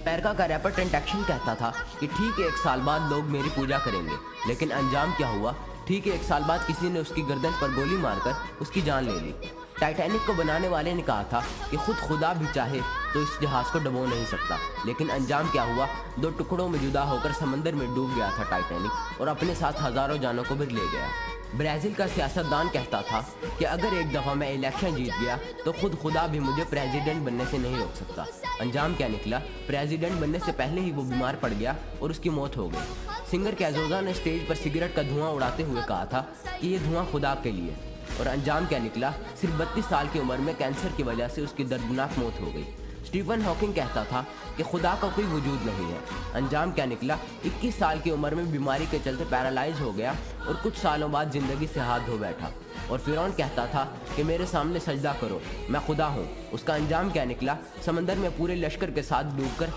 America का wrapper टेंटेक्शन कहता था कि ठीक 1 साल बाद लोग मेरी पूजा करेंगे, लेकिन अंजाम क्या हुआ? ठीक 1 साल बाद किसी ने उसकी गर्दन पर गोली मारकर उसकी जान ले ली। टाइटैनिक को बनाने वाले ने कहा था कि खुद खुदा भी चाहे तो इस जहाज को डुबो नहीं सकता, लेकिन अंजाम क्या हुआ? 2 टुकड़ों में जुदा होकर समंदर में डूब गया था टाइटैनिक और अपने साथ हजारों जानों को भी ले गया। ब्राज़ील का सियासतदान कहता था कि अगर एक दफ़ा मैं इलेक्शन जीत गया तो खुद खुदा भी मुझे प्रेसिडेंट बनने से नहीं रोक सकता। अंजाम क्या निकला? प्रेसिडेंट बनने से पहले ही वो बीमार पड़ गया और उसकी मौत हो गई। सिंगर कैज़ोज़ा ने स्टेज पर सिगरेट का धुआं उड़ाते हुए कहा था कि ये धुआं खुदा के लिए। और अंजाम क्या निकला? सिर्फ 32 साल की उम्र में कैंसर की वजह से उसकी दर्दनाक मौत हो गई। स्टीफन हॉकिंग कहता था कि खुदा का कोई वजूद नहीं है। अंजाम क्या निकला? 21 साल की उम्र में बीमारी के चलते पैरालाइज हो गया और कुछ सालों बाद जिंदगी से हाथ धो बैठा। और फिरौन कहता था कि मेरे सामने सजदा करो, मैं खुदा हूँ। उसका अंजाम क्या निकला? समंदर में पूरे लश्कर के साथ डूबकर